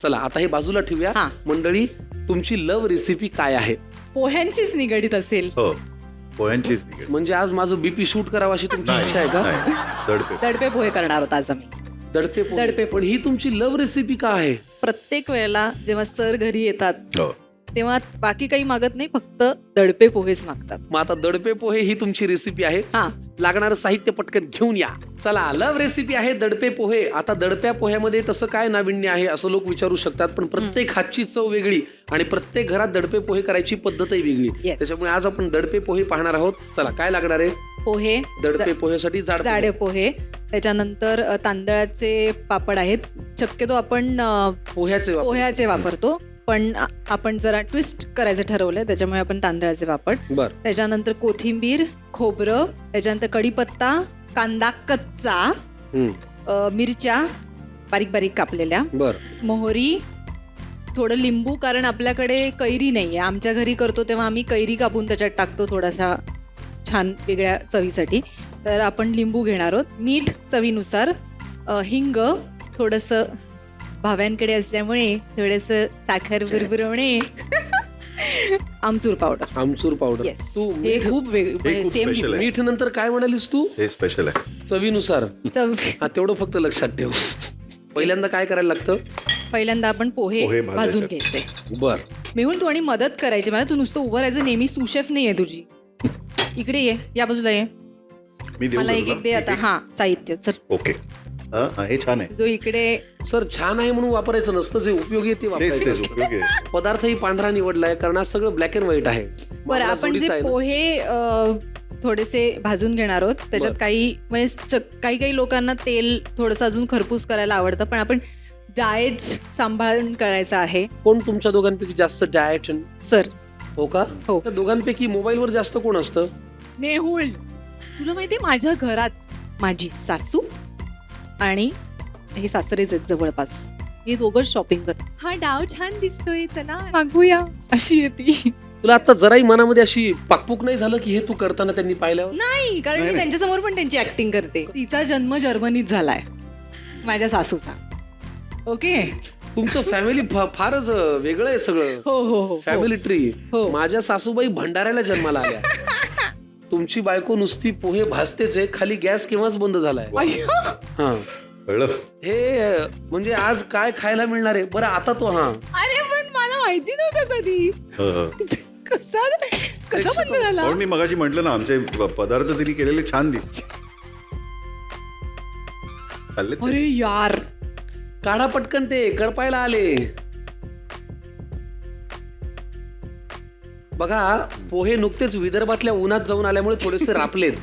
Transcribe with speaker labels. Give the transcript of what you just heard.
Speaker 1: चला आता हे बाजूला ठेवूया.
Speaker 2: हा.
Speaker 1: मंडळी, तुमची लव्ह रेसिपी काय आहे?
Speaker 2: पोह्यांशीच निगडीत असेल.
Speaker 3: हो, पोह्यांचीच निगडीत.
Speaker 1: म्हणजे आज माझं बीपी शूट करावं अशी तुमची इच्छा आहे का?
Speaker 3: नाही, दडपे.
Speaker 2: दडपे पोहे करणार आहोत आज आम्ही.
Speaker 1: दडपे पोहे.
Speaker 2: दडपे
Speaker 1: पण ही तुमची लव्ह रेसिपी का आहे?
Speaker 2: प्रत्येक वेळेला जेव्हा सर घरी येतात
Speaker 3: हो.
Speaker 2: तेव्हा बाकी काही मागत नाही, फक्त दडपे पोहेच मागतात.
Speaker 1: मग आता दडपे पोहे ही तुमची रेसिपी आहे.
Speaker 2: हा,
Speaker 1: लागणारं साहित्य पटकन घेऊन या. चला, लव्ह रेसिपी आहे दडपे पोहे. आता दडप्या पोह्यामध्ये तसं काय नाविन्य आहे असं लोक विचारू शकतात, पण प्रत्येक हातची चव वेगळी आणि प्रत्येक घरात दडपे पोहे करायची पद्धतही वेगळी.
Speaker 2: Yes.
Speaker 1: त्याच्यामुळे आज आपण दडपे पोहे पाहणार आहोत. चला, काय लागणार आहे?
Speaker 2: पोहे,
Speaker 1: दडपे पोहेसाठी
Speaker 2: जाडे पोहे, त्याच्यानंतर तांदळाचे पापड आहेत. शक्यतो आपण
Speaker 1: पोह्याचे वापर.
Speaker 2: पोह्याचे वापरतो, पण आपण जरा ट्विस्ट करायचं ठरवलंय, त्याच्यामुळे आपण तांदळाचे पापड.
Speaker 1: बर.
Speaker 2: त्याच्यानंतर कोथिंबीर, खोबरं, त्याच्यानंतर कढीपत्ता, कांदा कच्चा, मिरच्या बारीक बारीक कापलेल्या,
Speaker 1: बर.
Speaker 2: मोहरी, थोडं लिंबू, कारण आपल्याकडे कैरी नाही आहे. आमच्या घरी करतो तेव्हा आम्ही कैरी कापून त्याच्यात टाकतो थोडासा छान वेगळ्या चवीसाठी. तर आपण लिंबू घेणार आहोत. मीठ चवीनुसार, हिंग, थोडंसं भाव्यांकडे असल्यामुळे थोडंसं साखर बुरबुरवणे, आमचूर पावडर.
Speaker 1: आमचूर पावडर.
Speaker 2: येस,
Speaker 1: तू
Speaker 2: हे
Speaker 1: मीठ-
Speaker 2: खूप
Speaker 3: हे खूप
Speaker 2: सेम
Speaker 3: special आहे.
Speaker 1: मीठ नंतर काय म्हणालीस तू?
Speaker 3: हे स्पेशल आहे.
Speaker 1: चवीनुसार.
Speaker 2: चव.
Speaker 1: हा, तेवढं फक्त लक्षात ठेव. पहिल्यांदा काय करायला लागतं?
Speaker 2: पहिल्यांदा आपण पोहे
Speaker 3: पोहे
Speaker 2: भाजून
Speaker 3: भाजायचे.
Speaker 2: घ्यायचे.
Speaker 1: बर.
Speaker 2: मेहुल, तू आणि मदत करायची मला. तू नुसतं उभं राहायचं, नेहमी सुशेफ नाही आहे तुझी. इकडे ये, या बाजूला ये,
Speaker 3: मी देऊ
Speaker 2: मला
Speaker 3: का
Speaker 2: एक
Speaker 3: तुला?
Speaker 2: एक दे आता. हा, साहित्य चल.
Speaker 3: ओके. हा, हे छान आहे.
Speaker 2: जो इकडे
Speaker 1: सर, छान आहे म्हणून वापरायचं नसतं, जे उपयोगी आहे ते
Speaker 3: तेच
Speaker 1: वापरायचं
Speaker 3: तेच
Speaker 1: असतं.
Speaker 3: उपयोगी आहे.
Speaker 1: पदार्थही पांढरा निवडलाय, कारण आज सगळं ब्लॅक अँड व्हाईट आहे.
Speaker 2: बरं,
Speaker 1: मला
Speaker 2: आपण जे
Speaker 1: सोडीचं आहे ना.
Speaker 2: पोहे थोडेसे भाजून घेणार आहोत. त्याच्यात
Speaker 1: बरं.
Speaker 2: काही म्हणजे काही लोकांना तेल थोडंसं अजून खरपूस करायला आवडतं, पण आपण डाएट सांभाळून करायचं आहे.
Speaker 1: कोण तुमच्या दोघांपैकी जास्त डाएट?
Speaker 2: सर,
Speaker 1: हो का?
Speaker 2: हो.
Speaker 1: त्या दोघांपैकी मोबाईलवर जास्त कोण असतं?
Speaker 2: मेहुल, तुला माहितीये माझ्या घरात माझी सासू आणि हे सासरेच आहेत जवळपास, हे दोघं शॉपिंग करतात. हा डाव छान दिसतोय, चला मागूया, अशी येते.
Speaker 1: तुला आता जराही मनामध्ये अशी पाकपूक नाही झालं की हे तू करताना त्यांनी पाहिल्यावर?
Speaker 2: नाही, कारण मी त्यांच्यासमोर पण त्यांची ऍक्टिंग करते. तिचा जन्म जर्मनीत झालाय, माझ्या सासूचा. ओके.
Speaker 1: तुमचं फॅमिली फारच वेगळं आहे सगळं.
Speaker 2: हो हो हो.
Speaker 1: Family tree.
Speaker 2: हो.
Speaker 1: माझ्या सासूबाई भंडाऱ्याला जन्माला आल्या. तुमची बायको नुसती पोहे भाजतेच आहे, खाली गॅस केव्हाच बंद झालाय.
Speaker 2: अय्यो.
Speaker 1: हा,
Speaker 3: कळलं?
Speaker 1: हे म्हणजे आज काय खायला मिळणार आहे? बरं, आता तो हा
Speaker 2: अरे पण मला माहिती नव्हतं कधी. कसा बंद झाला.
Speaker 3: म्हणून मी मगाशी म्हटलं ना, आमचे पदार्थ तरी केलेले छान दिसते. खाल्ले ते?
Speaker 2: अरे यार,
Speaker 1: काढा पटकन, ते करपायला आले. बघा, पोहे नुकतेच विदर्भातल्या उन्हात जाऊन आल्यामुळे थोडेसे रापलेत.